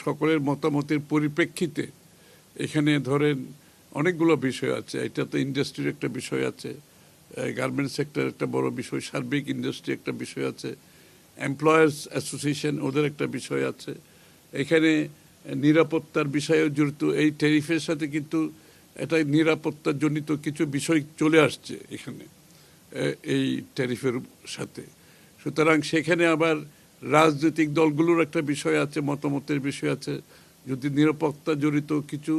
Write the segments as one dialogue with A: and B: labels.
A: সকলের মতামতের পরিপ্রেক্ষিতে এখানে ধরেন অনেকগুলো বিষয় আছে। এটা তো ইন্ডাস্ট্রির একটা বিষয় আছে, গার্মেন্টস সেক্টর একটা বড় বিষয়, সার্বিক ইন্ডাস্ট্রি একটা বিষয় আছে, এমপ্লয়ার্স অ্যাসোসিয়েশন ওদের একটা বিষয় আছে, এখানে নিরাপত্তার বিষয়েও জড়িত। এই ট্যারিফের সাথে কিন্তু এটা নিরাপত্তাজনিত কিছু বিষয় চলে আসছে এখানে এই ট্যারিফের সাথে। সুতরাং সেখানে আবার রাজনৈতিক দলগুলোর একটা বিষয় আছে, মতামতের বিষয় আছে। যদি নিরাপত্তা জড়িত কিছু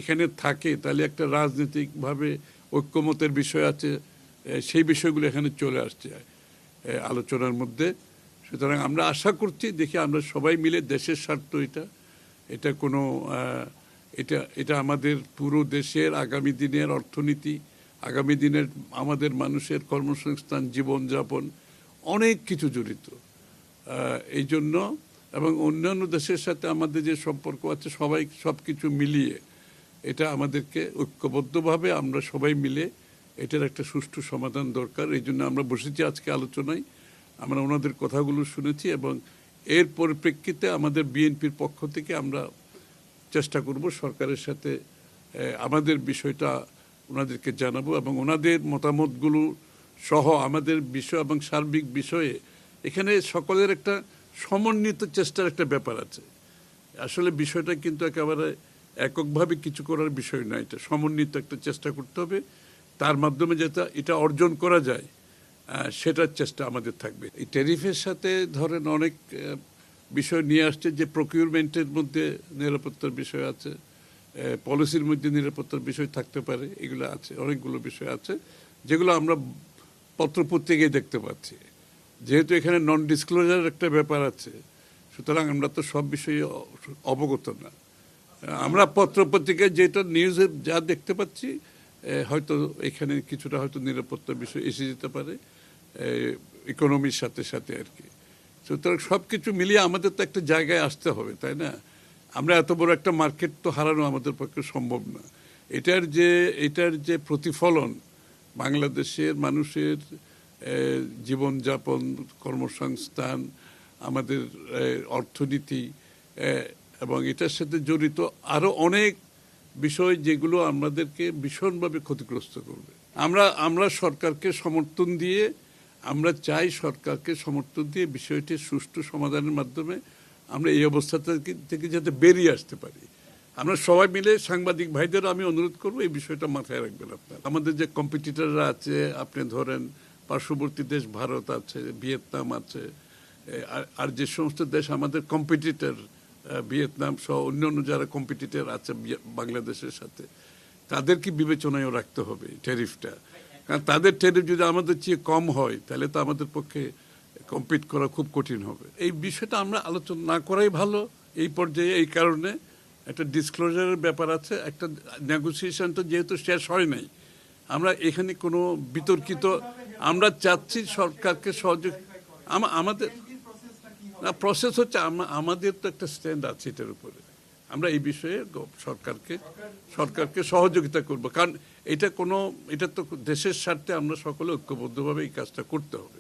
A: এখানে থাকে তাহলে একটা রাজনৈতিকভাবে ঐক্যমতের বিষয় আছে, সেই বিষয়গুলো এখানে চলে আসছে আলোচনার মধ্যে। সুতরাং আমরা আশা করছি, দেখি আমরা সবাই মিলে, দেশের স্বার্থ এটা কোনো এটা আমাদের পুরো দেশের আগামী দিনের অর্থনীতি, আগামী দিনের আমাদের মানুষের কর্মসংস্থান, জীবনযাপন অনেক কিছু জড়িত। এই জন্য এবং অন্যান্য দেশের সাথে আমাদের যে সম্পর্ক আছে সবাই সব কিছু মিলিয়ে এটা আমাদেরকে ঐক্যবদ্ধভাবে আমরা সবাই মিলে এটার একটা সুষ্ঠু সমাধান দরকার। এই জন্য আমরা বসেছি আজকে আলোচনায়, আমরা ওনাদের কথাগুলো শুনেছি এবং এর পরিপ্রেক্ষিতে আমাদের বিএনপির পক্ষ থেকে আমরা চেষ্টা করব সরকারের সাথে আমাদের বিষয়টা ওনাদেরকে জানাবো এবং ওনাদের মতামতগুলো সহ আমাদের বিষয় এবং সার্বিক বিষয়ে এখানে সকলের একটা সমন্বিত চেষ্টার একটা ব্যাপার আছে। আসলে বিষয়টা কিন্তু একেবারে এককভাবে কিছু করার বিষয় নয়, এটা সমন্বিত একটা চেষ্টা করতে হবে, তার মাধ্যমে যাতে এটা অর্জন করা যায় সেটার চেষ্টা আমাদের থাকবে। এই ট্যারিফের সাথে ধরেন অনেক বিষয় নিয়ে আসছে, যে প্রকিউরমেন্টের মধ্যে নিরাপত্তার বিষয় আছে, পলিসির মধ্যে নিরাপত্তার বিষয় থাকতে পারে, এগুলো আছে, অনেকগুলো বিষয় আছে যেগুলো আমরা পত্রপত্রিকায় দেখতে পাচ্ছি। যেহেতু এখানে নন ডিসক্লোজার একটা ব্যাপার আছে, সুতরাং আমরা তো সব বিষয়ে অবগত না। আমরা পত্রপত্রিকায় যেটা নিউজে যা দেখতে পাচ্ছি, হয়তো এখানে কিছুটা হয়তো নিরাপত্তার বিষয় এসে যেতে পারে ইকোনমির সাথে সাথে আর কি। সুতরাং সব কিছু মিলিয়ে আমাদের তো একটা জায়গায় আসতে হবে, তাই না? আমরা এত বড় একটা মার্কেট তো হারানো আমাদের পক্ষে সম্ভব না। এটার যে প্রতিফলন বাংলাদেশের মানুষের জীবনযাপন, কর্মসংস্থান, আমাদের অর্থনীতি এবং এটার সাথে জড়িত আরও অনেক বিষয় যেগুলো আমাদেরকে ভীষণভাবে ক্ষতিগ্রস্ত করবে। আমরা সরকারকে সমর্থন দিয়ে, আমরা চাই সরকারকে সমর্থন দিয়ে বিষয়টির সুষ্ঠু সমাধানের মাধ্যমে আমরা এই অবস্থা থেকে যাতে বেরিয়ে আসতে পারি। আমরা সবাই মিলে, সাংবাদিক ভাইদেরও আমি অনুরোধ করবো এই বিষয়টা মাথায় রাখবেন আপনারা। আমাদের যে কম্পিটিটররা আছে, আপনি ধরেন পার্শ্ববর্তী দেশ ভারত আছে, ভিয়েতনাম আছে, আর যে সমস্ত দেশ আমাদের কম্পিটিটর, ভিয়েতনাম সহ অন্যান্য যারা কম্পিটিটর আছে বাংলাদেশের সাথে, তাদেরকে বিবেচনায়ও রাখতে হবে ট্যারিফটা। কারণ তাদের ট্যারিফ যদি আমাদের চেয়ে কম হয় তাহলে তো আমাদের পক্ষে কম্পিট করা খুব কঠিন হবে। এই বিষয়টা আমরা আলোচনা না করাই ভালো এই পর্যায়ে। এই কারণে একটা ডিসক্লোজারের ব্যাপার আছে, একটা নেগোসিয়েশন তো যেহেতু শেষ হয় নাই, আমরা এখানে কোনো বিতর্কিত, আমরা চাচ্ছি সরকারকে সহযোগ, আমাদের না প্রসেস হচ্ছে, আমাদের তো একটা স্ট্যান্ড আছে এটার উপরে। আমরা এই বিষয়ে সরকারকে সহযোগিতা করব, কারণ এটা তো দেশের স্বার্থে আমরা সকলে ঐক্যবদ্ধভাবে এই কাজটা করতে হবে।